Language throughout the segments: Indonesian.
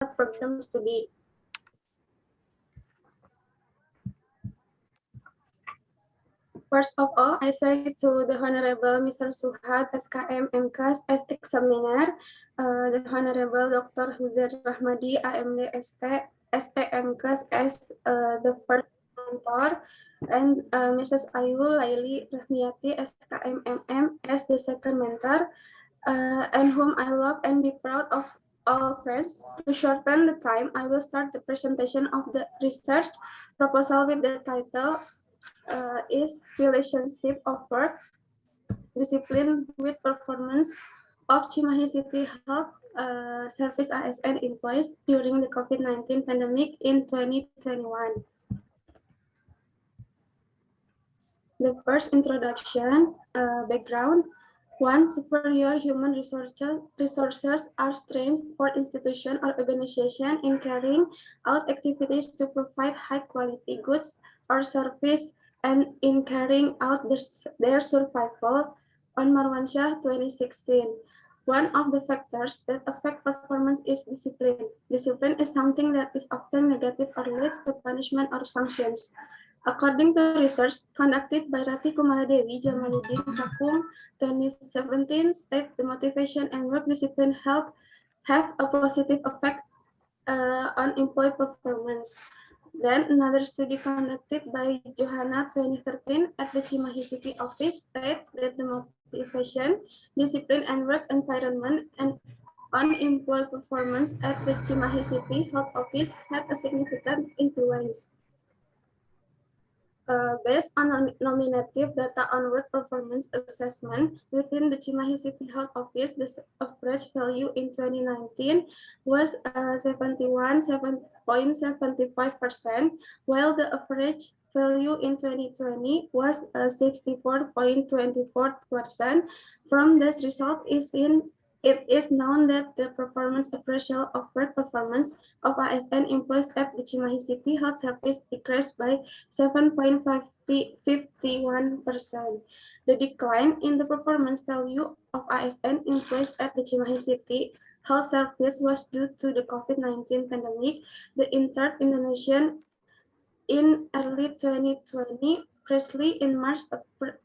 program study. First of all, I say to the Honorable Mr. Suhad, SKM MKAS, as examiner, the Honorable Dr. Huzair Rahmadi, AMD ST, STMKAS, as the first mentor, and Mrs. Ayu Laili Rahmiati, SKM MM, as the second mentor, and whom I love and be proud of all friends. To shorten the time, I will start the presentation of the research proposal with the title is Relationship of Work Discipline with Performance of Cimahi City Health Service ASN employees during the COVID-19 pandemic in 2021. The first introduction, background. One, superior human resources are strengths for institution or organization in carrying out activities to provide high quality goods or service and in carrying out their survival on Marwansyah 2016. One of the factors that affect performance is discipline. Discipline is something that is often negative or leads to punishment or sanctions. According to research conducted by Rati Kumaladewi Jamaluddin Sakung 2017, state the motivation and work discipline have a positive effect on employee performance. Then another study conducted by Johanna 2013 at the Cimahi City office state that the motivation, discipline, and work environment and on employee performance at the Cimahi City Health Office had a significant influence. Based on nominative data on work performance assessment within the Cimahi City Health Office, the average value in 2019 was 71.75%, while the average value in 2020 was 64.24%. From this result it is known that the performance appraisal of work performance of ASN employees at the Cimahi City Health Service decreased by 7.51%. The decline in the performance value of ASN employees at the Cimahi City Health Service was due to the COVID-19 pandemic. The entered Indonesian in early 2020, precisely in March, April,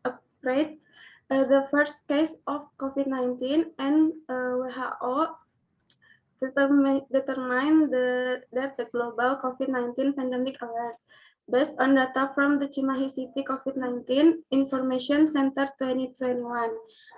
the first case of COVID-19, and WHO determined that the global COVID-19 pandemic alert. Based on data from the Cimahi City COVID-19 Information Center 2021.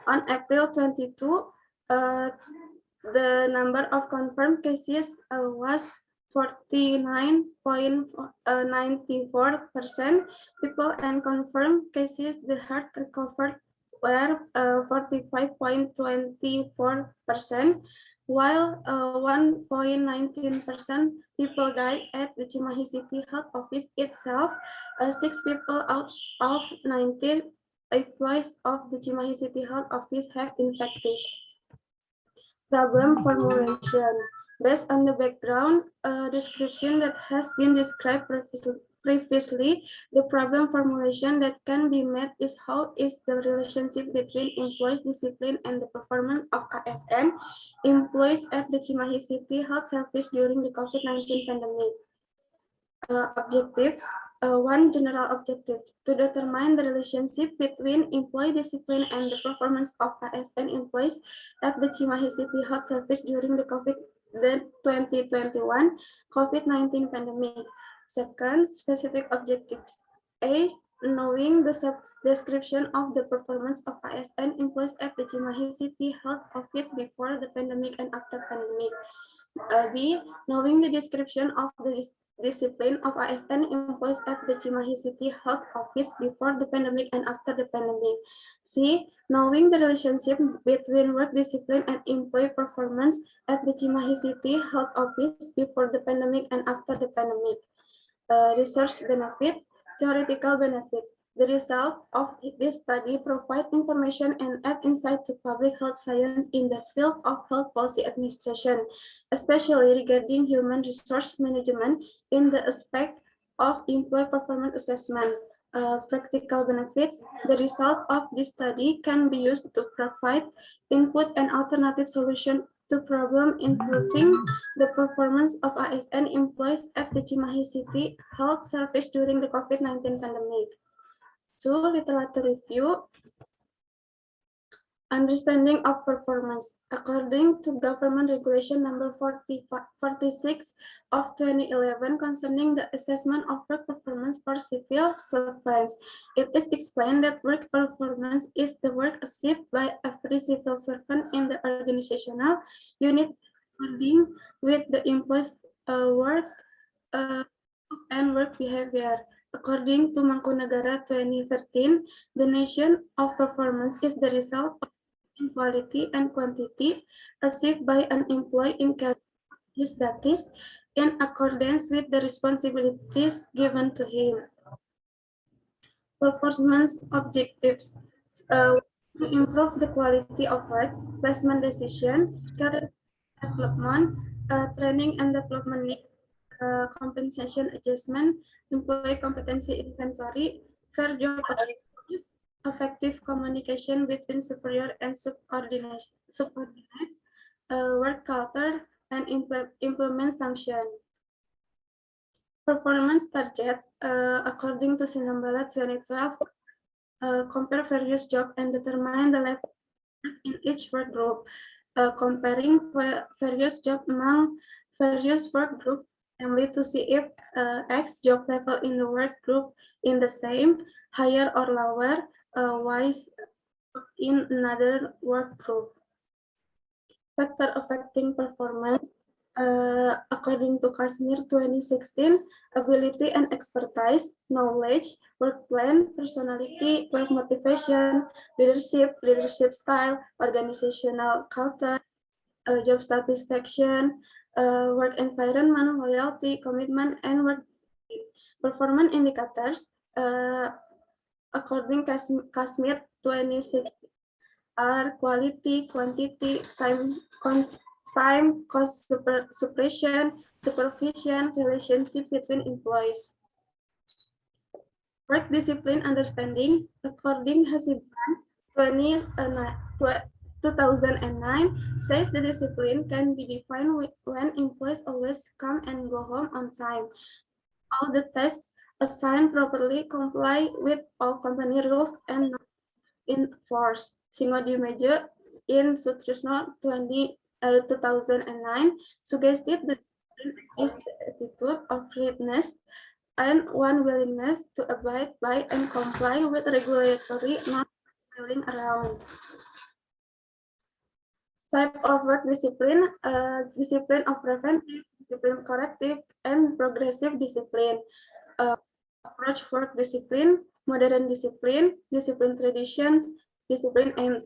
On April 22, the number of confirmed cases was 49.94% people, and confirmed cases the heart recovered were 45.24%, while 1.19% people died at the Cimahi City Health Office itself. 6 people out of 19 employees of the Cimahi City Health Office have infected. Problem formulation. Based on the background description that has been described previously, the problem formulation that can be met is how is the relationship between employees' discipline and the performance of ASN employees at the Cimahi City Health Service during the COVID-19 pandemic. Objectives. One general objective to determine the relationship between employee discipline and the performance of ASN employees at the Cimahi City Health Service during the 2021 COVID-19 pandemic. Second, specific objectives. A, knowing the description of the performance of ASN employees at the Cimahi City Health Office before the pandemic and after pandemic. B, knowing the description of the discipline of ASN employees at the Cimahi City Health Office before the pandemic and after the pandemic. C, knowing the relationship between work discipline and employee performance at the Cimahi City Health Office before the pandemic and after the pandemic. Research benefit, theoretical benefit. The result of this study provide information and add insight to public health science in the field of health policy administration, especially regarding human resource management in the aspect of employee performance assessment. Practical benefits. The result of this study can be used to provide input and alternative solution to problem improving the performance of ASN employees at the Cimahi City Health Service during the COVID-19 pandemic. 2. Literature review. Understanding of performance. According to Government Regulation Number 46 of 2011 concerning the assessment of work performance for civil servants, it is explained that work performance is the work achieved by every civil servant in the organizational unit according with the employee's work and work behavior. According to Mangkunagara 2013, the notion of performance is the result of quality and quantity achieved by an employee in his duties in accordance with the responsibilities given to him. Performance objectives. To improve the quality of work, placement decision, career development, training and development need, compensation adjustment, employee competency inventory, fair job opportunities, effective communication between superior and subordinate, work culture, and implement sanction. Performance target, according to Sinambala 2012, compare various jobs and determine the level in each work group. Comparing various jobs among various work groups, namely to see if X job level in the work group in the same, higher or lower, wise in another work group. Factor affecting performance, according to Kashmir 2016, ability and expertise, knowledge, work plan, personality, work motivation, leadership style, organizational culture, job satisfaction, work environment, loyalty, commitment, and work performance indicators, according Kashmir 2016, are quality, quantity, time, cost suppression, supervision, relationship between employees. Work discipline understanding, according Hasiban 2009, says the discipline can be defined when employees always come and go home on time. All the tasks assigned properly comply with all company rules and not enforced. Singodi Mejo in Sutrisno 2009 suggested that is the attitude of readiness and one willingness to abide by and comply with regulatory, not failing around. Type of work discipline, discipline of preventive, discipline corrective, and progressive discipline. Approach work discipline, modern discipline, discipline traditions, discipline aimed.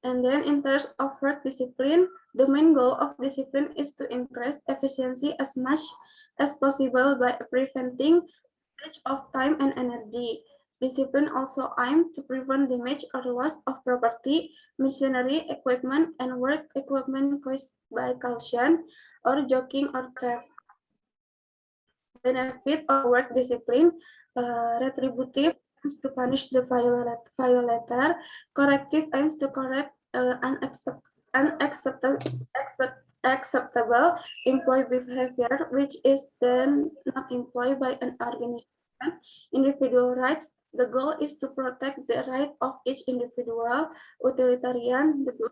And then in terms of work discipline, the main goal of discipline is to increase efficiency as much as possible by preventing wastage of time and energy. Discipline also aims to prevent damage or loss of property, machinery, equipment, and work equipment caused by caution or joking or theft. Benefit of work discipline, retributive aims to punish the violator, corrective aims to correct unacceptable employee behavior, which is then not employed by an organization. Individual rights, the goal is to protect the right of each individual. Utilitarian, the goal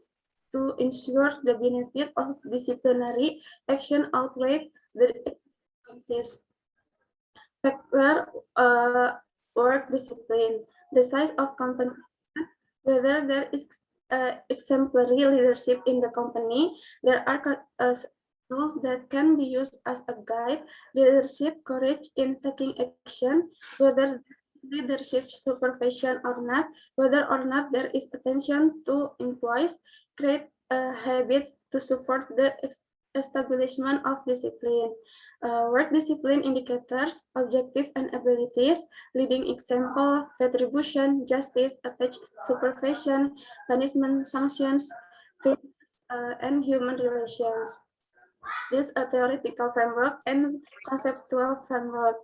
to ensure the benefit of disciplinary action outweigh the consequences. Factor work discipline, the size of compensation, whether there is exemplary leadership in the company. There are rules that can be used as a guide, leadership, courage in taking action, whether leadership supervision or not, whether or not there is attention to employees, create habits to support the establishment of discipline. Work discipline indicators, objective and abilities, leading example, retribution, justice, attached supervision, punishment, sanctions, and human relations. This is a theoretical framework and conceptual framework.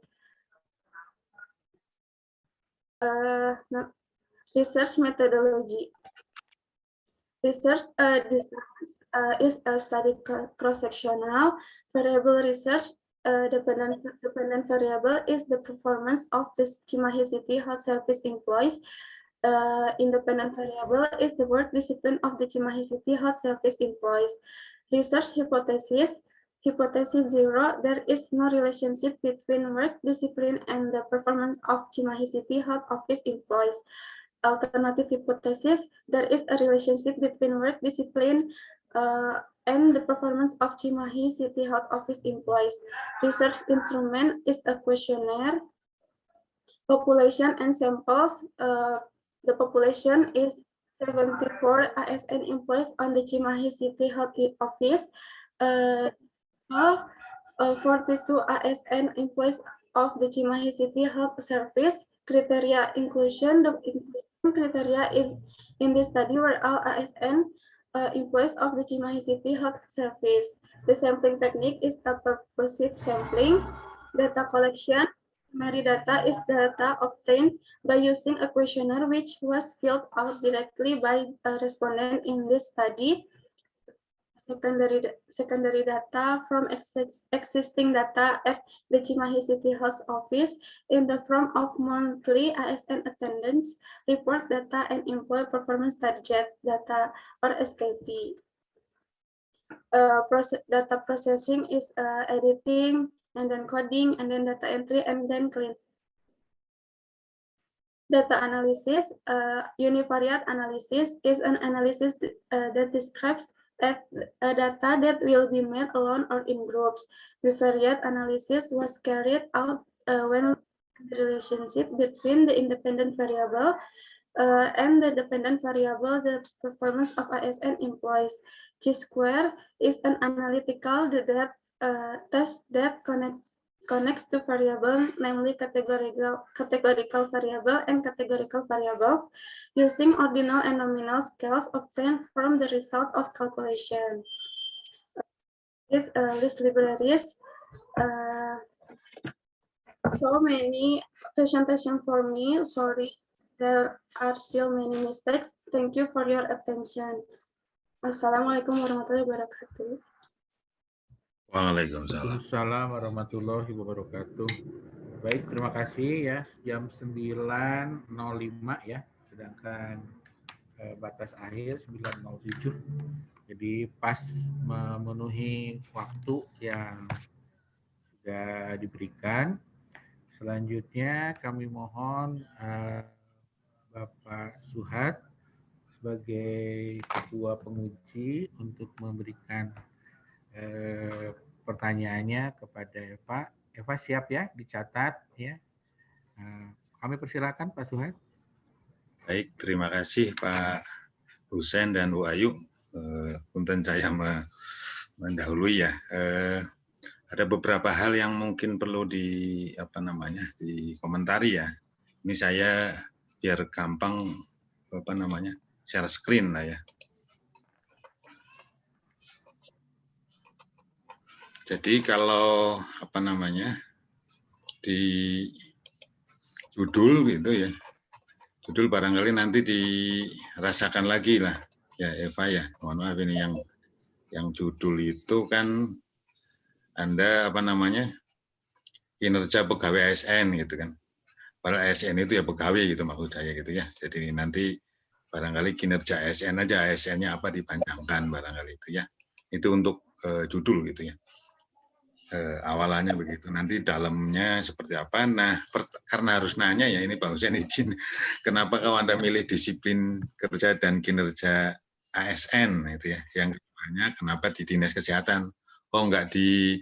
Research methodology. Research is a study cross-sectional. Variable research dependent variable is the performance of the Cimahi City Health Service employees. Independent variable is the work discipline of the Cimahi City Health Service employees. Research hypothesis. Hypothesis 0, there is no relationship between work discipline and the performance of Cimahi City Health Office employees. Alternative hypothesis, there is a relationship between work discipline and the performance of Cimahi City Health Office employees. Research instrument is a questionnaire. Population and samples. The population is 74 ASN employees on the Cimahi City Health Office. 42 ASN employees of the Cimahi City Health Service. Criteria inclusion. The inclusion criteria in this study were all ASN employees of the Cimahi City Health Service. The sampling technique is a purposive sampling. Data collection. Summary data is data obtained by using a questionnaire which was filled out directly by a respondent in this study. Secondary data from existing data at the Cimahi City Health Office in the form of monthly ASN attendance, report data, and employee performance target data or SKP. Data processing is editing, and then coding, and then data entry, and then clean. Data analysis, univariate analysis is an analysis that describes data that will be made alone or in groups. Bivariate analysis was carried out when the relationship between the independent variable and the dependent variable, the performance of ASN employees. Chi-square is an analytical test that connects to variable, namely categorical variable and categorical variables, using ordinal and nominal scales obtained from the result of calculation. This list libraries, so many presentation for me. Sorry, there are still many mistakes. Thank you for your attention. Assalamualaikum warahmatullahi wabarakatuh. Waalaikumsalam warahmatullahi wabarakatuh. Baik, terima kasih ya. Jam 9.05 ya, sedangkan batas akhir 9.07. Jadi pas memenuhi waktu yang sudah diberikan. Selanjutnya kami mohon Bapak Suhad sebagai ketua penguji untuk memberikan pertanyaannya kepada Eva. Eva siap ya, dicatat ya. Kami persilakan Pak Suhad. Baik, terima kasih Pak Husein dan Bu Ayu. Punten saya mendahului ya. Ada beberapa hal yang mungkin perlu dikomentari ya. Ini saya biar gampang share screen lah ya. Jadi kalau di judul gitu ya, judul barangkali nanti dirasakan lagi lah ya Eva ya. Mohon maaf ini yang judul itu kan Anda kinerja pegawai ASN gitu kan. Padahal ASN itu ya pegawai gitu maksud saya gitu ya. Jadi nanti barangkali kinerja ASN aja, ASN-nya apa dipanjangkan barangkali itu ya. Itu untuk judul gitu ya. Awalannya begitu. Nanti dalamnya seperti apa. Nah, karena harus nanya ya ini Pak Husein izin. Kenapa kalau Anda milih disiplin kerja dan kinerja ASN itu ya. Yang keduanya kenapa di Dinas Kesehatan. Oh enggak di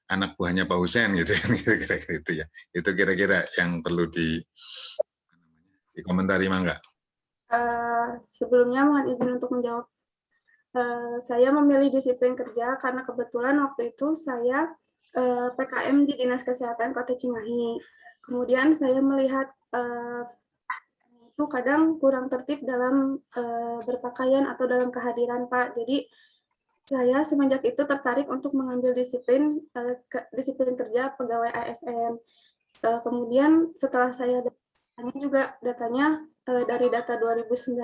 anak buahnya Pak Husein gitu kira-kira itu ya. Itu kira-kira yang perlu dikomentari mangga. Sebelumnya mohon izin untuk menjawab. Saya memilih disiplin kerja karena kebetulan waktu itu saya PKM di Dinas Kesehatan Kota Cimahi. Kemudian saya melihat itu kadang kurang tertib dalam berpakaian atau dalam kehadiran Pak. Jadi saya semenjak itu tertarik untuk mengambil disiplin kerja pegawai ASN. Kemudian setelah saya datanya dari data 2019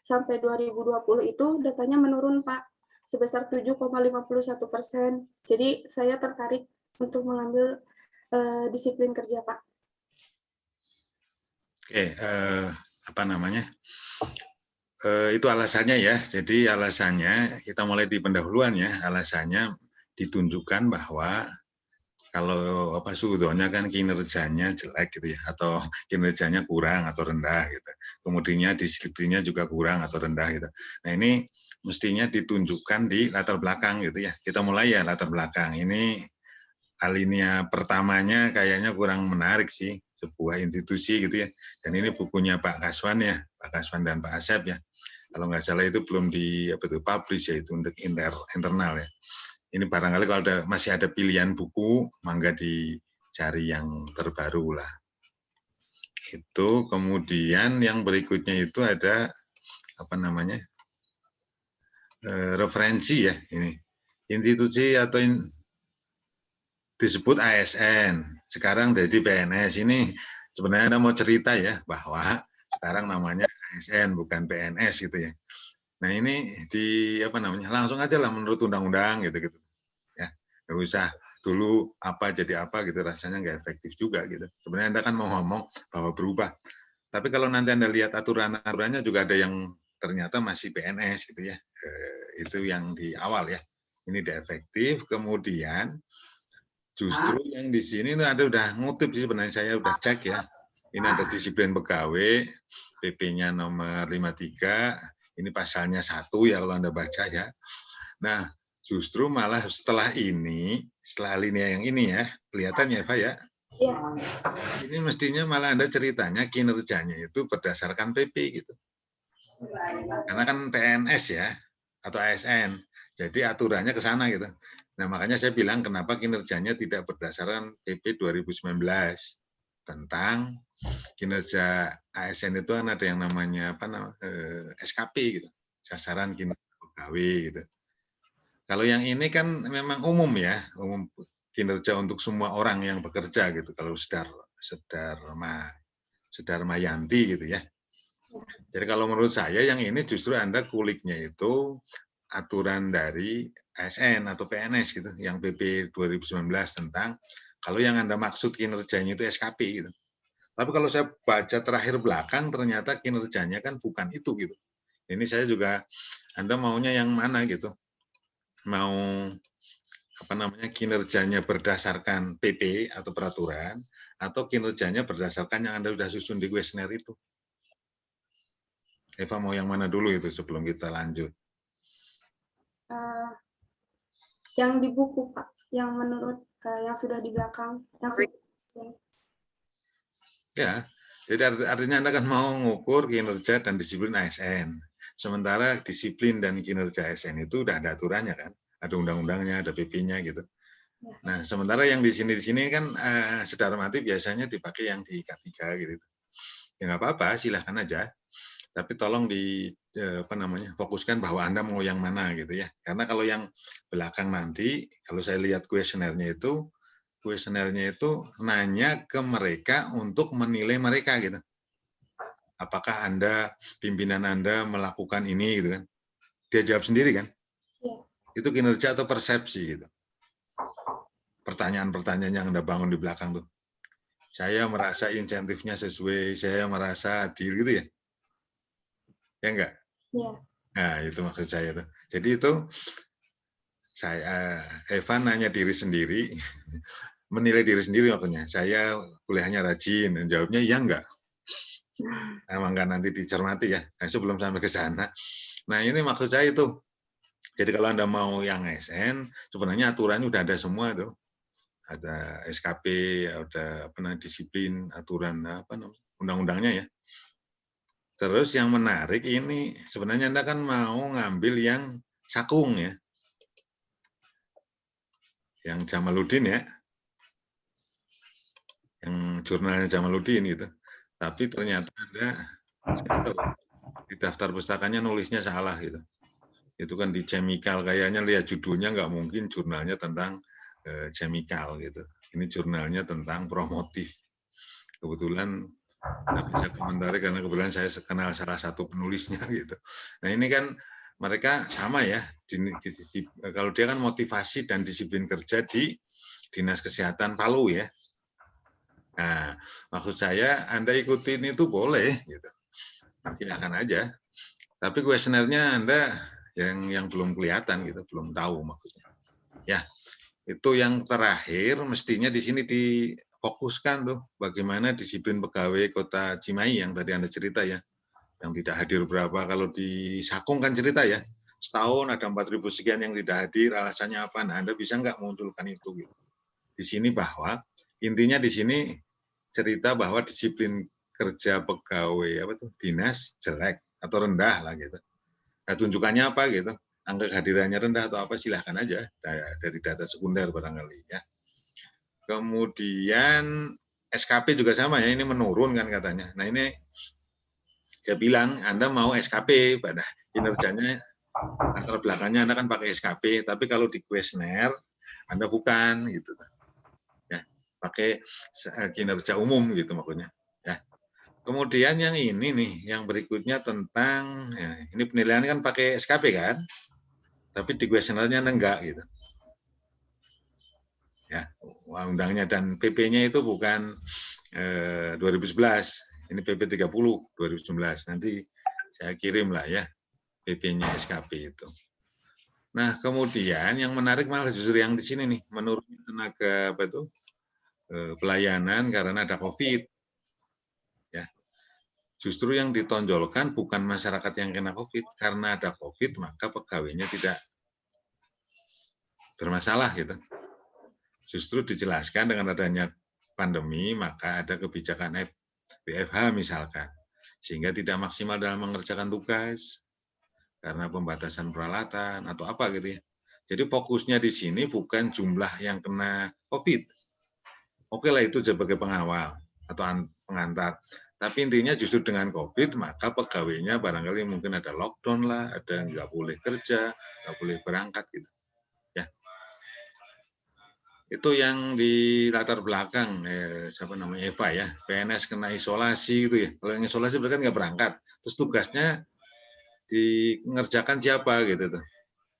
sampai 2020 itu datanya menurun, Pak, sebesar 7,51%. Jadi saya tertarik untuk mengambil disiplin kerja, Pak. Oke, apa namanya? Itu alasannya ya. Jadi alasannya kita mulai di pendahuluan ya. Alasannya ditunjukkan bahwa kalau suudonnya kan kinerjanya jelek gitu ya, atau kinerjanya kurang atau rendah gitu. Kemudian disiplinnya juga kurang atau rendah gitu. Nah ini mestinya ditunjukkan di latar belakang gitu ya. Kita mulai ya latar belakang. Ini alinea pertamanya kayaknya kurang menarik sih, sebuah institusi gitu ya. Dan ini bukunya Pak Kaswan ya, Pak Kaswan dan Pak Asep ya. Kalau nggak salah itu belum di publish ya, itu untuk internal ya. Ini barangkali kalau masih ada pilihan buku, mangga dicari yang terbaru lah. Itu kemudian yang berikutnya itu ada apa namanya referensi ya ini institusi atau disebut ASN. Sekarang jadi PNS ini sebenarnya Anda mau cerita ya bahwa sekarang namanya ASN bukan PNS gitu ya. Nah ini di apa namanya langsung aja lah menurut undang-undang gitu. Ya, nggak usah dulu apa jadi apa gitu, rasanya nggak efektif juga gitu. Sebenarnya Anda kan mau ngomong bahwa berubah, tapi kalau nanti Anda lihat aturan-aturannya juga ada yang ternyata masih PNS gitu ya. Itu yang di awal ya. Ini udah efektif, kemudian justru yang di sini ada udah ngutip sih sebenarnya, saya udah cek ya. Ini ada disiplin pegawai, PP-nya nomor 53, ini pasalnya 1 ya kalau Anda baca ya. Nah, justru malah setelah ini, setelah alinea yang ini ya, kelihatan ya Eva ya. Iya. Ini mestinya malah Anda ceritanya kinerjanya itu berdasarkan PP gitu. Karena kan PNS ya, atau ASN. Jadi aturannya ke sana gitu. Nah, makanya saya bilang kenapa kinerjanya tidak berdasarkan PP 2019 tentang kinerja ASN itu kan ada yang namanya SKP gitu, sasaran kinerja pegawai gitu. Kalau yang ini kan memang umum ya, umum kinerja untuk semua orang yang bekerja gitu. Kalau Sedar Mayanti gitu ya. Jadi kalau menurut saya yang ini justru Anda kuliknya itu aturan dari ASN atau PNS gitu, yang PP 2019 tentang kalau yang Anda maksud kinerjanya itu SKP gitu. Tapi kalau saya baca terakhir belakang ternyata kinerjanya kan bukan itu gitu. Ini saya juga Anda maunya yang mana gitu. Mau apa namanya kinerjanya berdasarkan PP atau peraturan atau kinerjanya berdasarkan yang Anda sudah susun di kuesioner itu. Eva mau yang mana dulu itu sebelum kita lanjut? Yang di buku, Pak, yang menurut yang sudah di belakang, yang sudah. Ya, jadi artinya Anda kan mau mengukur kinerja dan disiplin ASN. Sementara disiplin dan kinerja ASN itu udah ada aturannya kan, ada undang-undangnya, ada PP-nya gitu. Nah, sementara yang di sini kan Sedar Mati biasanya dipakai yang di K3 gitu. Ya nggak apa-apa, silahkan aja. Tapi tolong fokuskan bahwa Anda mau yang mana gitu ya. Karena kalau yang belakang nanti, kalau saya lihat kuesionernya itu nanya ke mereka untuk menilai mereka gitu. Apakah pimpinan Anda melakukan ini gitu kan. Dia jawab sendiri kan. Itu kinerja atau persepsi gitu. Pertanyaan-pertanyaan yang Anda bangun di belakang tuh. Saya merasa insentifnya sesuai, saya merasa adil gitu ya. Ya enggak? Iya. Nah, itu maksud saya tuh. Jadi itu Evan nanya diri sendiri, menilai diri sendiri maksudnya. Saya kuliahnya rajin, dan jawabnya iya enggak. Emang enggak nanti dicermati ya. Nah, sebelum sampai ke sana. Nah, ini maksud saya itu. Jadi kalau Anda mau yang ASN, sebenarnya aturannya udah ada semua tuh. Ada SKP, ada disiplin, aturan undang-undangnya ya. Terus yang menarik ini sebenarnya Anda kan mau ngambil yang Sakung ya. Yang Jamaludin ya. Yang jurnalnya Jamaludin gitu. Tapi ternyata Anda di daftar pustakanya nulisnya salah gitu. Itu kan di chemical, kayaknya lihat judulnya nggak mungkin jurnalnya tentang chemical gitu. Ini jurnalnya tentang promotif. Kebetulan Nah, bisa komentari karena kebetulan saya kenal salah satu penulisnya gitu. Nah ini kan mereka sama ya, kalau dia kan motivasi dan disiplin kerja di Dinas Kesehatan Palu ya. Nah, maksud saya Anda ikutin itu boleh, gitu. Silakan aja. Tapi kuesionernya Anda yang belum kelihatan gitu, belum tahu maksudnya. Ya, itu yang terakhir mestinya di sini difokuskan tuh bagaimana disiplin pegawai Kota Cimahi yang tadi Anda cerita ya. Yang tidak hadir berapa, kalau di Sakung kan cerita ya. Setahun ada 4.000 sekian yang tidak hadir, alasannya apa? Nah, Anda bisa nggak munculkan itu gitu. Di sini bahwa intinya di sini cerita bahwa disiplin kerja pegawai apa tuh dinas jelek atau rendah lah gitu. Nah, tunjukannya apa gitu? Angka kehadirannya rendah atau apa silahkan aja dari data sekunder barangkali ya. Kemudian SKP juga sama ya, ini menurun kan katanya. Nah ini dia bilang Anda mau SKP pada kinerjanya latar belakangnya Anda kan pakai SKP, tapi kalau di kuesioner Anda bukan gitu. Ya, pakai kinerja umum gitu maksudnya. Ya. Kemudian yang ini nih, yang berikutnya tentang ya, ini penilaian kan pakai SKP kan, tapi di kuesionernya enggak gitu. Ya, undangnya dan PP-nya itu bukan 2011, ini PP 30 2019. Nanti saya kirim lah ya PP-nya SKP itu. Nah, kemudian yang menarik malah justru yang di sini nih, menurut tenaga apa itu pelayanan karena ada COVID. Ya, justru yang ditonjolkan bukan masyarakat yang kena COVID, karena ada COVID maka pegawainya tidak bermasalah gitu. Justru dijelaskan dengan adanya pandemi maka ada kebijakan WFH misalkan, sehingga tidak maksimal dalam mengerjakan tugas karena pembatasan peralatan atau apa gitu ya. Jadi fokusnya di sini bukan jumlah yang kena COVID. Oke lah itu sebagai pengawal atau pengantar. Tapi intinya justru dengan COVID, maka pegawainya barangkali mungkin ada lockdown lah, ada nggak boleh kerja, nggak boleh berangkat gitu. Ya, itu yang di latar belakang siapa namanya Eva ya, PNS kena isolasi gitu ya. Kalau yang isolasi berarti kan nggak berangkat. Terus tugasnya mengerjakan siapa gitu tuh.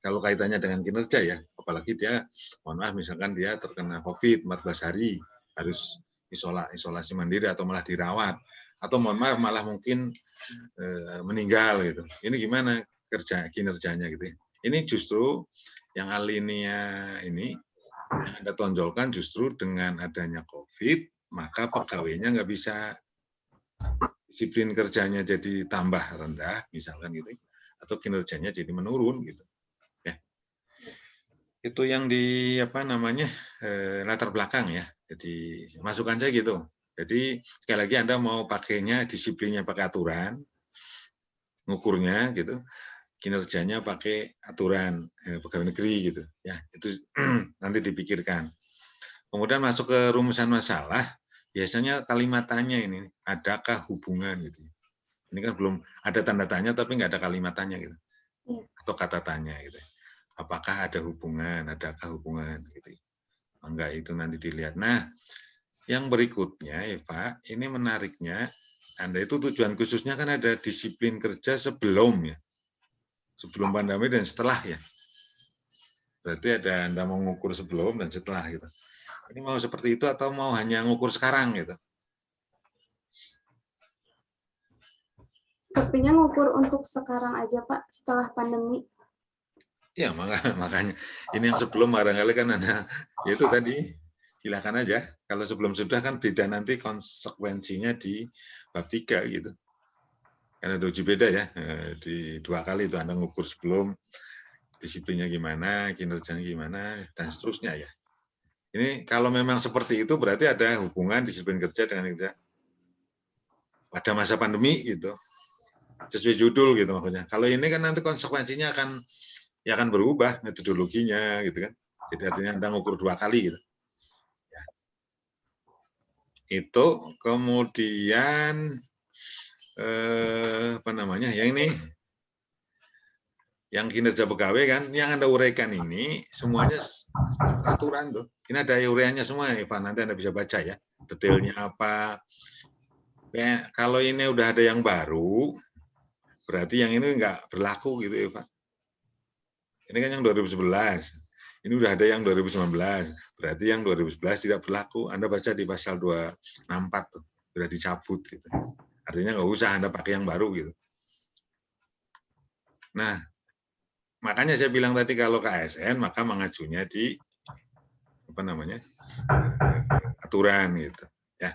Kalau kaitannya dengan kinerja ya, apalagi dia, mohon maaf misalkan dia terkena COVID 14 hari, harus isolasi mandiri atau malah dirawat, atau mohon maaf malah mungkin meninggal gitu. Ini gimana kinerjanya gitu ya. Ini justru yang alinea ini yang Anda tonjolkan justru dengan adanya COVID, maka pegawainya nggak bisa disiplin kerjanya jadi tambah rendah, misalkan gitu, atau kinerjanya jadi menurun gitu. Itu yang di apa namanya latar belakang ya. Jadi masukan saya gitu. Jadi sekali lagi Anda mau pakainya disiplinnya pakai aturan, ngukurnya gitu, kinerjanya pakai aturan pegawai negeri gitu. Ya itu nanti dipikirkan. Kemudian masuk ke rumusan masalah, biasanya kalimat tanya ini, adakah hubungan gitu. Ini kan belum ada tanda tanya tapi nggak ada kalimat tanya gitu, atau kata tanya gitu. Apakah ada hubungan, adakah hubungan gitu. Enggak, itu nanti dilihat. Nah, yang berikutnya Eva, ini menariknya, Anda itu tujuan khususnya kan ada disiplin kerja sebelum ya. Sebelum pandemi dan setelah ya. Berarti ada Anda mau ngukur sebelum dan setelah gitu. Ini mau seperti itu atau mau hanya ngukur sekarang gitu? Sepertinya ngukur untuk sekarang aja Pak, setelah pandemi. Ya makanya ini yang sebelum barangkali kan ada itu tadi silakan aja. Kalau sebelum sudah kan beda nanti konsekuensinya di bab 3 gitu. Karena ada uji beda ya di 2 kali itu Anda ngukur sebelum disiplinnya gimana, kinerjanya gimana dan seterusnya ya. Ini kalau memang seperti itu berarti ada hubungan disiplin kerja dengan kerja pada masa pandemi gitu. Sesuai judul gitu maksudnya. Kalau ini kan nanti konsekuensinya akan berubah metodologinya gitu kan. Jadi artinya Anda ngukur 2 kali gitu. Ya. Itu kemudian apa namanya? Yang ini yang kinerja pegawai kan yang Anda uraikan ini semuanya peraturan tuh. Ini ada uraiannya semua Ivan, nanti Anda bisa baca ya. Detailnya apa. Kalau ini udah ada yang baru, berarti yang ini nggak berlaku gitu ya Pak. Ini kan yang 2011. Ini udah ada yang 2019. Berarti yang 2011 tidak berlaku. Anda baca di pasal 264 tuh, sudah dicabut gitu. Artinya nggak usah Anda pakai yang baru gitu. Nah, makanya saya bilang tadi kalau ke ASN maka mengajunya di apa namanya? Aturan gitu, ya.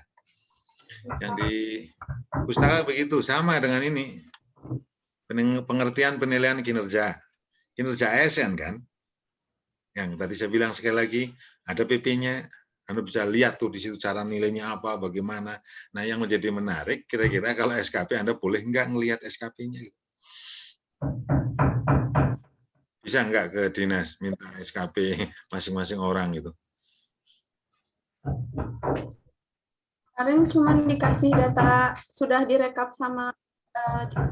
Yang di pustaka begitu, sama dengan ini. Pengertian penilaian kinerja. Kinerja ASN kan, yang tadi saya bilang sekali lagi, ada PP-nya, Anda bisa lihat tuh di situ cara nilainya apa, bagaimana. Nah, yang menjadi menarik, kira-kira kalau SKP Anda boleh nggak ngelihat SKP-nya? Bisa nggak ke dinas minta SKP masing-masing orang gitu? Kemarin cuma dikasih data sudah direkap sama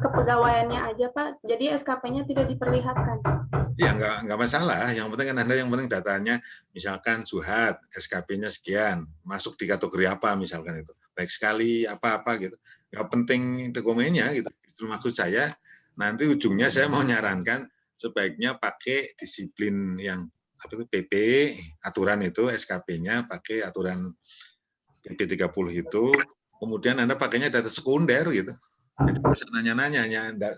kepegawaiannya aja Pak, jadi SKP-nya tidak diperlihatkan. Ya nggak masalah, yang penting kan Anda yang penting datanya, misalkan Suhat, SKP-nya sekian, masuk di kategori apa misalkan itu, baik sekali apa-apa gitu, nggak penting dokumennya gitu. Maksud saya nanti ujungnya saya mau nyarankan sebaiknya pakai disiplin yang apa itu PP, aturan itu SKP-nya pakai aturan PP 30 itu, kemudian Anda pakainya data sekunder gitu. Jadi bisa nanya-nanya,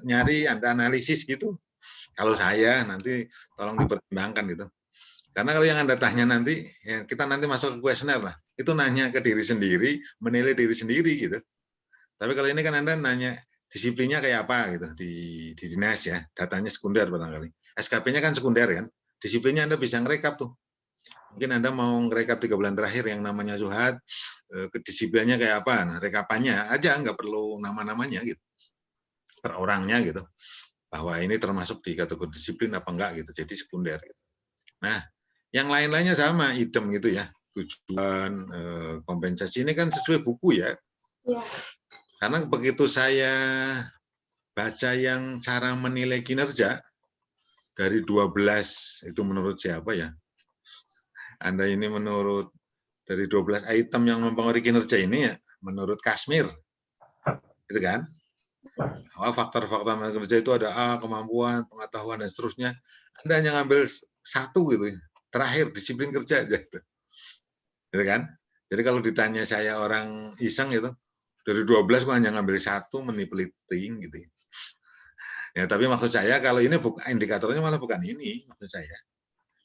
nyari, Anda analisis gitu. Kalau saya nanti tolong dipertimbangkan gitu. Karena kalau yang Anda tanya nanti, ya kita nanti masuk ke kuesioner lah. Itu nanya ke diri sendiri, menilai diri sendiri gitu. Tapi kalau ini kan Anda nanya disiplinnya kayak apa gitu di dinas ya, datanya sekunder barangkali. SKP-nya kan sekunder kan. Disiplinnya Anda bisa ngerekap tuh. Mungkin Anda mau ngerekap 3 bulan terakhir yang namanya Zuhad, kedisiplinnya kayak apa, nah rekapannya aja, nggak perlu nama-namanya gitu, per orangnya gitu, bahwa ini termasuk di kategori disiplin apa enggak gitu, jadi sekunder. Gitu. Nah, yang lain-lainnya sama, idem gitu ya, tujuan, kompensasi, ini kan sesuai buku ya. Ya. Karena begitu saya baca yang cara menilai kinerja, dari 12, itu menurut siapa ya, Anda ini menurut dari 12 item yang mempengaruhi kinerja ini ya, menurut Kashmir, gitu kan? Faktor-faktor kinerja itu ada kemampuan, pengetahuan, dan seterusnya. Anda hanya ngambil satu gitu, terakhir disiplin kerja aja, gitu kan? Jadi kalau ditanya saya orang iseng itu, dari 12 kok hanya ngambil satu, manipulating gitu. Ya, tapi maksud saya kalau ini indikatornya malah bukan ini, maksud saya.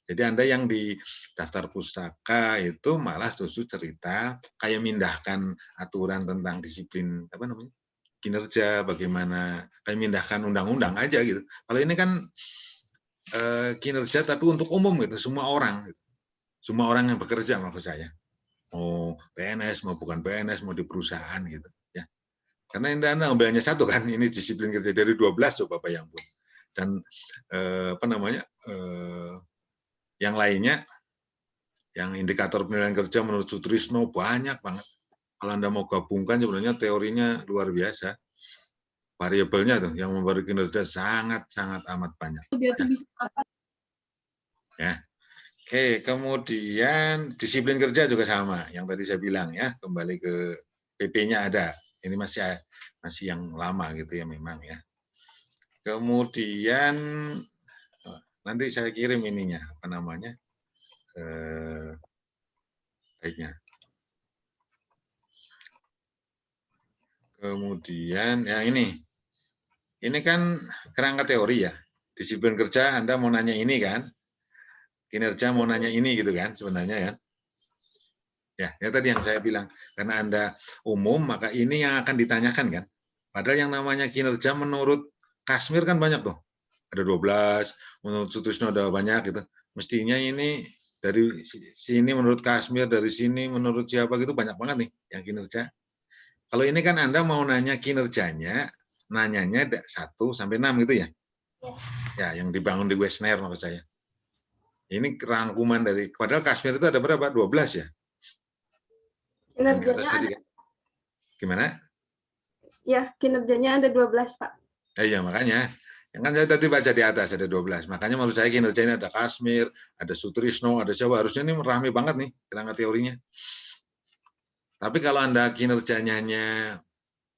Jadi Anda yang di daftar pustaka itu malah justru cerita kayak mindahkan aturan tentang disiplin apa namanya kinerja, bagaimana kayak mindahkan undang-undang aja gitu. Kalau ini kan kinerja tapi untuk umum gitu, semua orang yang bekerja maksud saya. Mau PNS, mau bukan PNS, mau di perusahaan gitu ya. Karena Anda ambilnya satu kan, ini disiplin kerja dari 12 coba bayangkan. Dan apa namanya yang lainnya, yang indikator penilaian kerja menurut Sutrisno banyak banget. Kalau Anda mau gabungkan sebenarnya teorinya luar biasa. Variabelnya tuh yang mempengaruhi kinerja sangat amat banyak. Ya. Oke, kemudian disiplin kerja juga sama, yang tadi saya bilang ya, kembali ke PP-nya ada. Ini masih yang lama gitu ya memang ya. Kemudian nanti saya kirim ininya apa namanya? Baiknya. Kemudian ya ini kan kerangka teori ya. Disiplin kerja Anda mau nanya ini kan, kinerja mau nanya ini gitu kan sebenarnya ya. Ya tadi yang saya bilang, karena Anda umum maka ini yang akan ditanyakan kan. Padahal yang namanya kinerja menurut Kashmir kan banyak tuh. Ada 12, menurut Sutrisno ada banyak gitu. Mestinya ini dari sini menurut Kashmir, dari sini menurut siapa gitu banyak banget nih yang kinerja. Kalau ini kan Anda mau nanya kinerjanya, nanyanya 1 sampai 6 gitu ya. Ya, yang dibangun di Wesner maksud saya. Ini rangkuman dari, padahal Kashmir itu ada berapa? 12 ya? Yang di atas tadi kan. Gimana? Ya, kinerjanya ada 12, Pak. Iya, makanya. Yang kan saya tadi baca di atas ada 12. Makanya menurut saya kinerjanya ada Kashmir, ada Sutrisno, ada Jawa. Harusnya ini ramai banget nih kerangka teorinya. Tapi kalau Anda kinerjanya hanya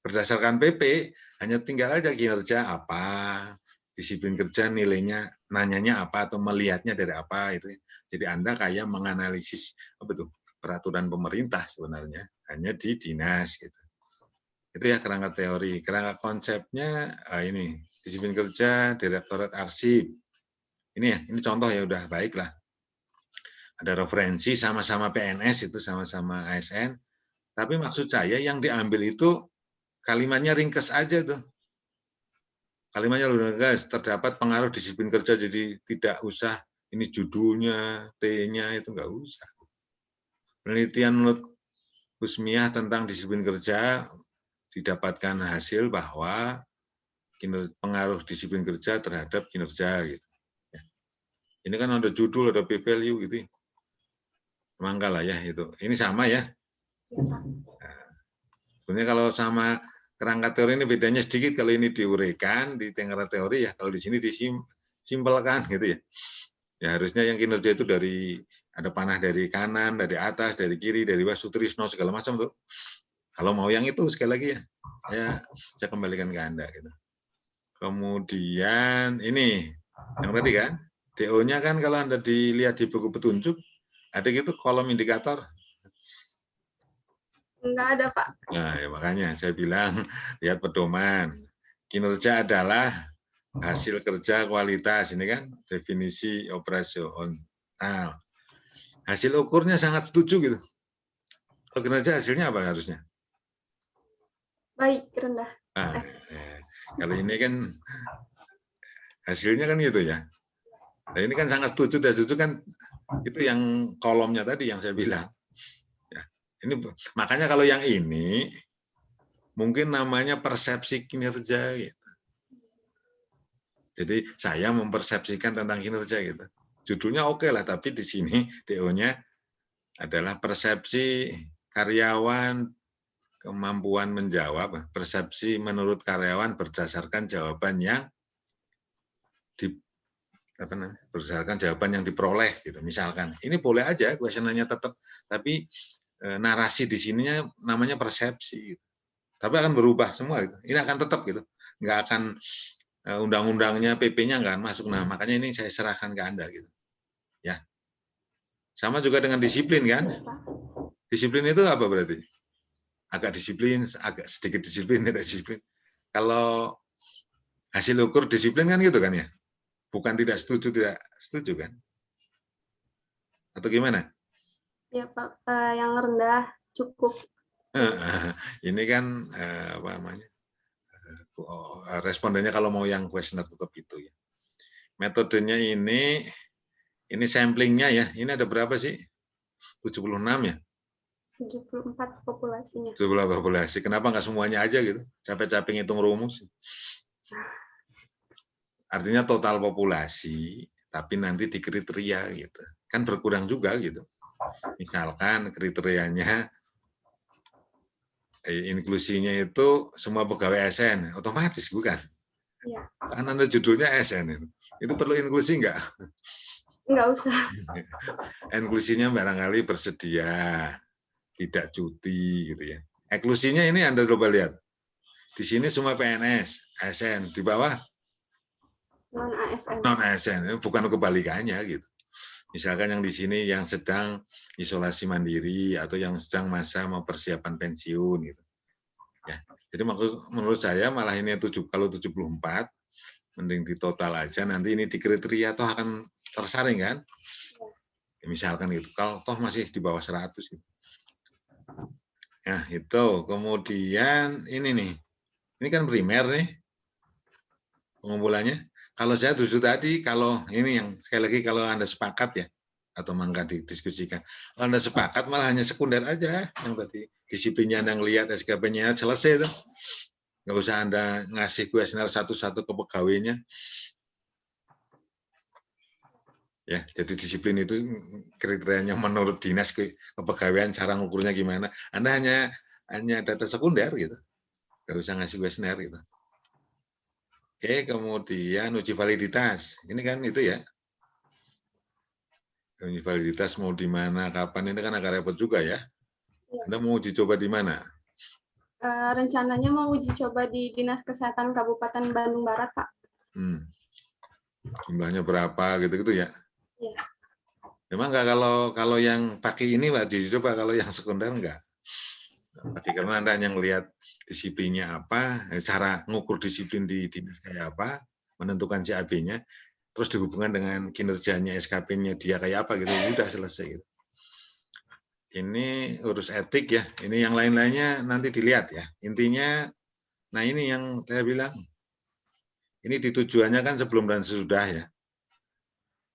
Berdasarkan PP, hanya tinggal aja kinerja apa, disiplin kerja nilainya, nanyanya apa, atau melihatnya dari apa. Itu. Jadi Anda kayak menganalisis apa tuh, peraturan pemerintah sebenarnya, hanya di dinas. Gitu. Itu ya kerangka teori. Kerangka konsepnya, ini, disiplin kerja, direktorat arsip. Ini ya, ini contoh ya udah baik lah. Ada referensi sama-sama PNS itu sama-sama ASN, tapi maksud saya yang diambil itu kalimatnya ringkes aja tuh. Kalimatnya ringkes, terdapat pengaruh disiplin kerja, jadi tidak usah ini judulnya, T-nya itu nggak usah. Penelitian menurut Husmiah tentang disiplin kerja didapatkan hasil bahwa pengaruh disiplin kerja terhadap kinerja gitu. Ini kan ada judul, ada p-value gitu. Mangga lah ya itu. Ini sama ya. Nah, sebenarnya kalau sama kerangka teori ini bedanya sedikit, kalau ini diuraikan di kerangka teori ya, kalau di sini disimpelkan gitu ya. Ya harusnya yang kinerja itu dari ada panah dari kanan, dari atas, dari kiri, dari bawah, Sutrisno segala macam tuh. Kalau mau yang itu sekali lagi ya, saya kembalikan ke Anda gitu. Kemudian ini yang tadi kan, DO-nya kan kalau Anda dilihat di buku petunjuk ada gitu kolom indikator. Enggak ada, Pak. Nah, ya makanya saya bilang lihat pedoman. Kinerja adalah hasil kerja kualitas, ini kan definisi operasional. Nah, hasil ukurnya sangat setuju gitu. Kalau kinerja hasilnya apa harusnya? Baik, rendah. Nah, ya. Kalau ini kan hasilnya kan gitu ya. Nah, ini kan sangat setuju, dan setuju kan itu yang kolomnya tadi yang saya bilang. Ya, ini makanya kalau yang ini mungkin namanya persepsi kinerja gitu. Jadi saya mempersepsikan tentang kinerja gitu. Judulnya oke lah, tapi di sini DO-nya adalah persepsi karyawan, kemampuan menjawab, persepsi menurut karyawan berdasarkan jawaban yang berdasarkan jawaban yang diperoleh gitu. Misalkan ini boleh aja questionnya tetap, tapi narasi di sininya namanya persepsi gitu. Tapi akan berubah semua gitu. Ini akan tetap gitu. Nggak akan undang-undangnya, PP-nya nggak akan masuk. Nah, makanya ini saya serahkan ke Anda gitu. Ya. Sama juga dengan disiplin kan? Disiplin itu apa berarti? Agak disiplin, agak sedikit disiplin, tidak disiplin. Kalau hasil ukur disiplin kan gitu kan ya? Bukan tidak setuju kan? Atau gimana? Ya, Pak. Yang rendah cukup. Ini kan apa namanya? Respondennya kalau mau yang kuesioner tetap itu ya. Metodenya ini samplingnya ya. Ini ada berapa sih? 76 ya? 74 populasinya. 74 populasi. Kenapa nggak semuanya aja gitu? Capek-capek ngitung rumus. Artinya total populasi, tapi nanti di kriteria gitu. Kan berkurang juga gitu. Misalkan kriterianya inklusinya itu semua pegawai ASN, otomatis bukan? Ya. Kan Anda judulnya ASN itu perlu inklusi nggak? Nggak usah. Inklusinya barangkali bersedia, tidak cuti gitu ya. Inklusinya ini Anda coba lihat. Di sini semua PNS, ASN, di bawah Non-ASN. non-ASN, bukan kebalikannya gitu. Misalkan yang di sini yang sedang isolasi mandiri atau yang sedang masa mau persiapan pensiun gitu. Ya. Jadi menurut saya malah ini kalau 74 mending di total aja, nanti ini di kriteria toh akan tersaring kan? Ya, misalkan gitu. Kalau toh masih di bawah 100 gitu. Nah, itu. Kemudian ini nih. Ini kan primer nih pengumpulannya. Kalau saya tujuh tadi, kalau ini yang sekali lagi kalau Anda sepakat ya, atau mangga didiskusikan. Kalau Anda sepakat malah hanya sekunder aja yang tadi. Disiplinnya Anda ngelihat, SKP-nya selesai tuh. Nggak usah Anda ngasih kuesioner satu-satu ke pegawainya. Ya, jadi disiplin itu kriterianya menurut dinas kepegawaian, cara ngukurnya gimana. Anda hanya data sekunder gitu. Nggak usah ngasih kuesioner gitu. Oke, kemudian uji validitas. Ini kan itu ya. Uji validitas mau di mana, kapan, ini kan agak repot juga ya. Anda mau uji coba di mana? Rencananya mau uji coba di Dinas Kesehatan Kabupaten Bandung Barat, Pak. Jumlahnya berapa gitu-gitu ya? Iya. Memang nggak kalau yang pakai ini Pak, justru Pak, kalau yang sekunder enggak. Pakai karena Anda hanya melihat disiplinnya apa, cara ngukur disiplin di dinas kayak apa, menentukan CAB-nya, terus dihubungkan dengan kinerjanya SKP-nya dia kayak apa gitu, udah selesai gitu. Ini urus etik ya, ini yang lain-lainnya nanti dilihat ya. Intinya, nah ini yang saya bilang, ini ditujuannya kan sebelum dan sesudah ya.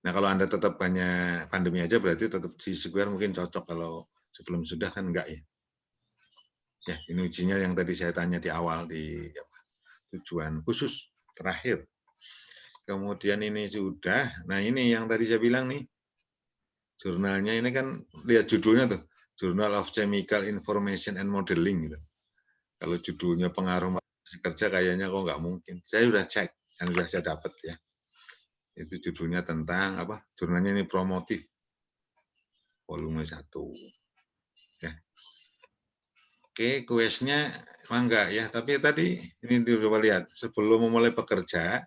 Nah kalau Anda tetap hanya pandemi aja berarti tetap di Square mungkin cocok, kalau sebelum sudah kan enggak ya. Ya ini ujinya yang tadi saya tanya di awal di tujuan khusus terakhir. Kemudian ini sudah, nah ini yang tadi saya bilang nih, jurnalnya ini kan lihat judulnya tuh, Journal of Chemical Information and Modeling gitu. Kalau judulnya pengaruh kerja kayaknya kok nggak mungkin. Saya sudah cek dan sudah saya dapat ya. Itu judulnya tentang apa? Jurnalnya ini promotif. Volume 1. Ya. Oke, kuesnya mangga ya, tapi tadi ini coba lihat sebelum memulai bekerja,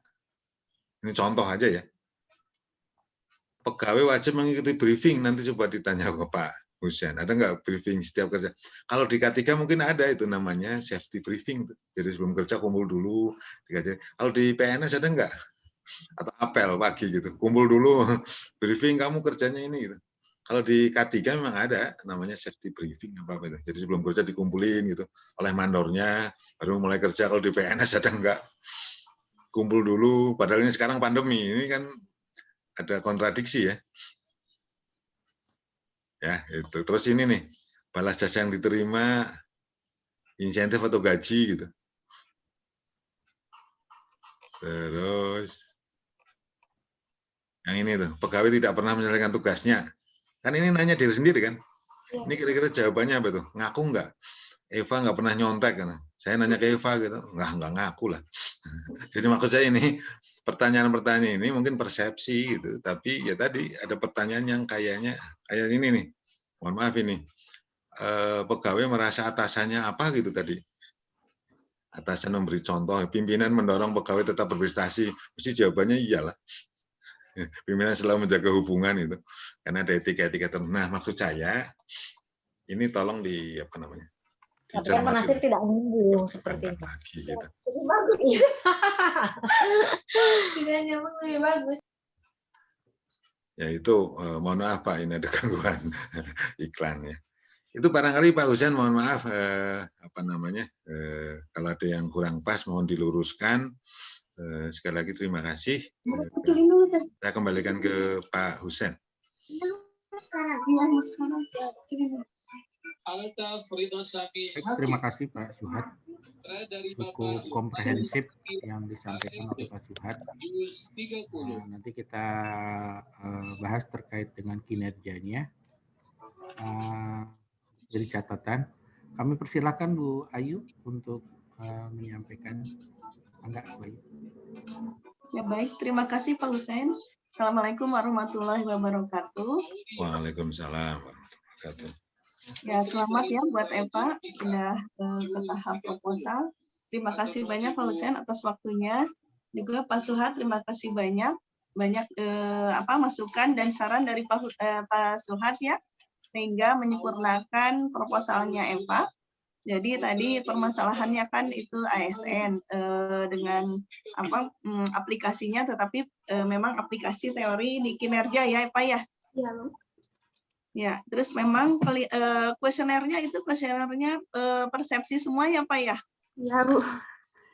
ini contoh aja ya. Pegawai wajib mengikuti briefing, nanti coba ditanya ke Pak Husain, ada nggak briefing setiap kerja? Kalau di K3 mungkin ada itu namanya safety briefing. Jadi sebelum kerja kumpul dulu. Kalau di PNS ada nggak? Atau apel pagi gitu, kumpul dulu, briefing kamu kerjanya ini gitu. Kalau di K3 memang ada namanya safety briefing apa itu. Jadi sebelum kerja dikumpulin gitu oleh mandornya, baru mulai kerja. Kalau di PNS ada nggak? Kumpul dulu, padahal ini sekarang pandemi, ini kan ada kontradiksi ya. Ya, itu. Terus ini nih, balas jasa yang diterima, insentif atau gaji gitu. Terus yang ini tuh, pegawai tidak pernah menyelesaikan tugasnya. Kan ini nanya diri sendiri kan. Ini kira-kira jawabannya apa tuh? Ngaku nggak? Eva nggak pernah nyontek kan. Saya nanya ke Eva gitu, nggak ngaku lah. Jadi maksud saya ini pertanyaan-pertanyaan ini mungkin persepsi gitu, tapi ya tadi ada pertanyaan yang kayaknya kayak ini nih. Mohon maaf ini, pegawai merasa atasannya apa gitu tadi. Atasan memberi contoh, pimpinan mendorong pegawai tetap berprestasi. Mesti jawabannya iyalah. Pimpinan selalu menjaga hubungan itu, karena ada etika-etika tertentu. Nah maksud saya ini tolong di apa namanya? Tapi kan Nasir tidak nyambung seperti itu. Lagi, gitu. Lebih bagus. Tidak nyambung lebih bagus. Ya itu mohon maaf Pak, ini ada gangguan iklan ya. Itu barangkali Pak Husain mohon maaf apa namanya kalau ada yang kurang pas mohon diluruskan. Sekali lagi terima kasih. Saya kembalikan ke Pak Husain. Terima kasih Pak Suhad. Cukup komprehensif yang disampaikan oleh Pak Suhad. Nanti kita bahas terkait dengan kinerjanya. Jadi catatan, kami persilakan Bu Ayu untuk menyampaikan. Enggak, Bu Ayu. Ya baik, terima kasih Pak Husain. Assalamualaikum warahmatullahi wabarakatuh. Waalaikumsalam warahmatullahi wabarakatuh. Ya, selamat ya buat Eva sudah ke tahap proposal. Terima kasih banyak Pak Husain atas waktunya. Juga Pak Suhad, terima kasih banyak masukan dan saran dari Pak Suhad ya, sehingga menyempurnakan proposalnya Eva. Jadi tadi permasalahannya kan itu ASN dengan aplikasinya, tetapi memang aplikasi teori di kinerja ya Eva ya. Iya. Ya, terus memang kuesionernya itu persepsi semua ya Pak ya? Iya Bu.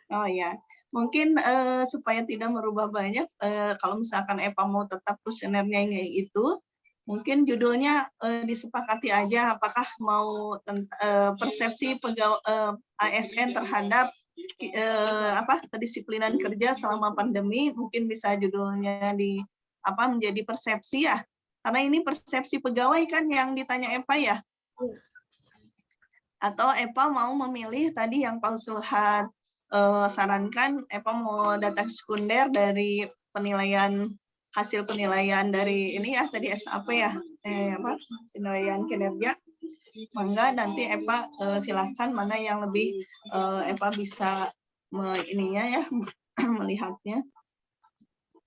Oh ya, mungkin supaya tidak merubah banyak, kalau misalkan Eva mau tetap kuesionernya itu, mungkin judulnya disepakati aja apakah mau persepsi pegawai ASN terhadap kedisiplinan kerja selama pandemi, mungkin bisa judulnya menjadi persepsi ya. Karena ini persepsi pegawai kan yang ditanya Eva ya. Atau Eva mau memilih tadi yang Pak Suhad sarankan, Eva mau data sekunder dari hasil penilaian dari ini ya tadi SAP ya, penilaian kinerja. Mangga nanti Eva silakan mana yang lebih Eva bisa ininya ya melihatnya.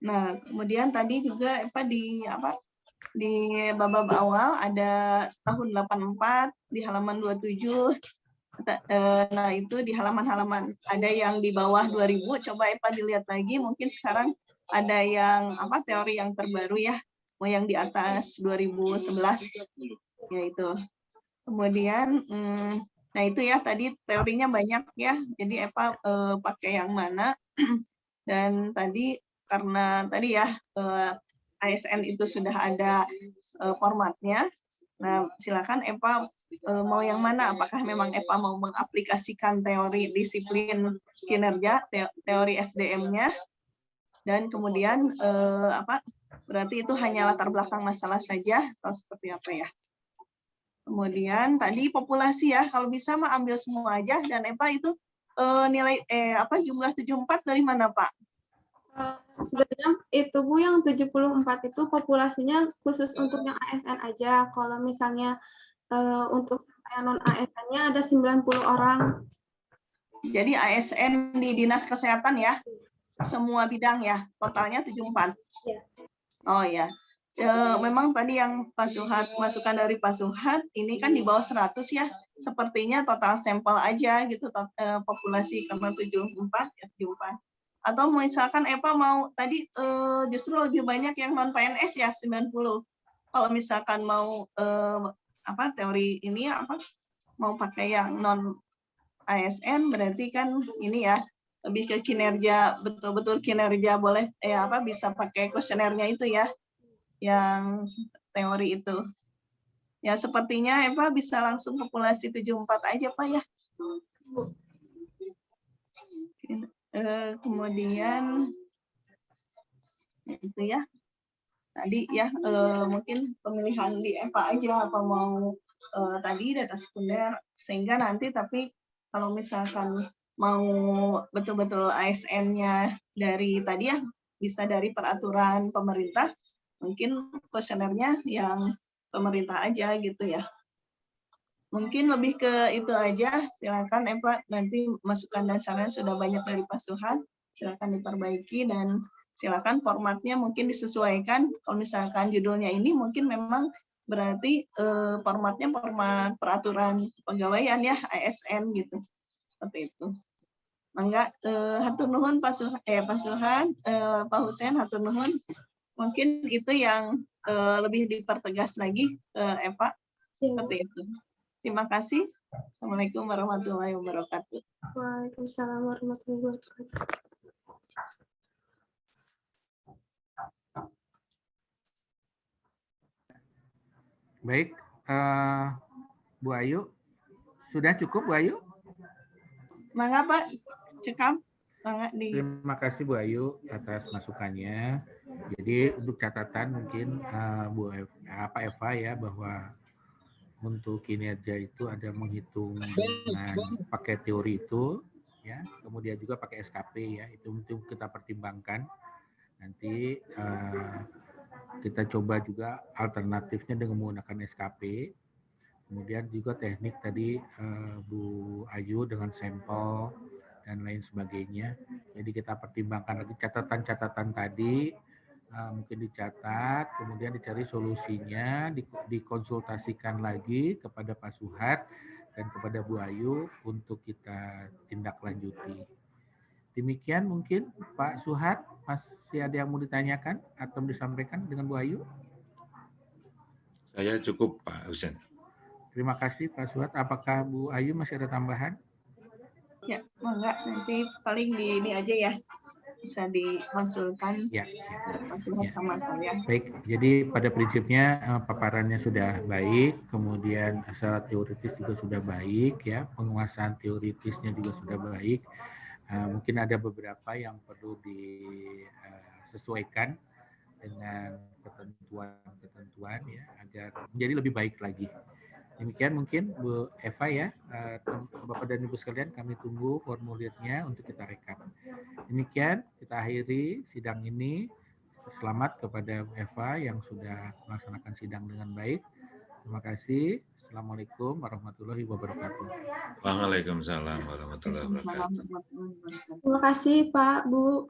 Nah, kemudian tadi juga Eva di bab awal ada tahun 84 di halaman 27. Nah, itu di halaman-halaman ada yang di bawah 2000, coba Eva dilihat lagi, mungkin sekarang ada yang teori yang terbaru ya, mau yang di atas 2011 yaitu. Kemudian nah itu ya tadi teorinya banyak ya. Jadi Eva pakai yang mana? Dan tadi karena tadi ya ASN itu sudah ada formatnya. Nah, silakan Eva mau yang mana? Apakah memang Eva mau mengaplikasikan teori disiplin kinerja, teori SDM-nya, dan kemudian berarti itu hanya latar belakang masalah saja atau seperti apa ya? Kemudian tadi populasi ya, kalau bisa mah ambil semua aja. Dan Eva itu nilai jumlah 74 dari mana Pak? Sebenarnya itu Bu yang 74 itu populasinya khusus untuk yang ASN aja. Kalau misalnya untuk yang non ASN-nya ada 90 orang. Jadi ASN di Dinas Kesehatan ya? Semua bidang ya? Totalnya 74? Ya. Oh ya. Memang tadi yang Pak Suhat, masukan dari Pak Suhat, ini kan di bawah 100 ya. Sepertinya total sampel aja gitu, populasi karena 74 ya 74. Atau misalkan Eva mau tadi justru lebih banyak yang non PNS ya 90. Kalau misalkan mau teori ini mau pakai yang non ASN berarti kan ini ya lebih ke kinerja, betul-betul kinerja boleh bisa pakai kuesionernya itu ya yang teori itu. Ya sepertinya Eva bisa langsung populasi 74 aja Pak ya. Kemudian itu ya tadi ya mungkin pemilihan di Eva aja apa mau tadi data sekunder sehingga nanti tapi kalau misalkan mau betul-betul ASN-nya dari tadi ya bisa dari peraturan pemerintah mungkin kuesionernya yang pemerintah aja gitu ya. Mungkin lebih ke itu aja. Silakan Eva nanti masukan dan saran sudah banyak dari Pak Suhan. Silakan diperbaiki dan silakan formatnya mungkin disesuaikan. Kalau misalkan judulnya ini mungkin memang berarti formatnya format peraturan pegawaian ya ASN gitu. Seperti itu. Mangga hatur nuhun Pak Suhan, Pak Husen hatur nuhun. Mungkin itu yang lebih dipertegas lagi Eva. Seperti itu. Terima kasih. Assalamualaikum warahmatullahi wabarakatuh. Waalaikumsalam warahmatullahi wabarakatuh. Baik, Bu Ayu, sudah cukup Bu Ayu? Mangga Pak, cekam. Terima kasih Bu Ayu atas masukannya. Jadi untuk catatan mungkin Bu Eva ya bahwa untuk kinerja itu ada menghitung dengan pakai teori itu, ya, kemudian juga pakai SKP ya, itu untuk kita pertimbangkan. Nanti kita coba juga alternatifnya dengan menggunakan SKP. Kemudian juga teknik tadi Bu Ayu dengan sampel dan lain sebagainya. Jadi kita pertimbangkan lagi catatan-catatan tadi. Mungkin dicatat, kemudian dicari solusinya, dikonsultasikan lagi kepada Pak Suhat dan kepada Bu Ayu untuk kita tindak lanjuti. Demikian mungkin Pak Suhat, masih ada yang mau ditanyakan atau disampaikan dengan Bu Ayu? Saya cukup Pak Husen. Terima kasih Pak Suhat. Apakah Bu Ayu masih ada tambahan? Ya, enggak, nanti paling di ini aja ya. Bisa dikonsulkan Pak Suhat sama saya. Baik, jadi pada prinsipnya paparannya sudah baik, kemudian secara teoritis juga sudah baik, ya, penguasaan teoritisnya juga sudah baik. Mungkin ada beberapa yang perlu disesuaikan dengan ketentuan-ketentuan ya agar menjadi lebih baik lagi. Demikian mungkin Bu Eva ya, Bapak dan Ibu sekalian, kami tunggu formulirnya untuk kita rekap. Demikian kita akhiri sidang ini. Selamat kepada Bu Eva yang sudah melaksanakan sidang dengan baik. Terima kasih. Assalamualaikum warahmatullahi wabarakatuh. Waalaikumsalam warahmatullahi wabarakatuh. Waalaikumsalam warahmatullahi wabarakatuh. Terima kasih Pak, Bu.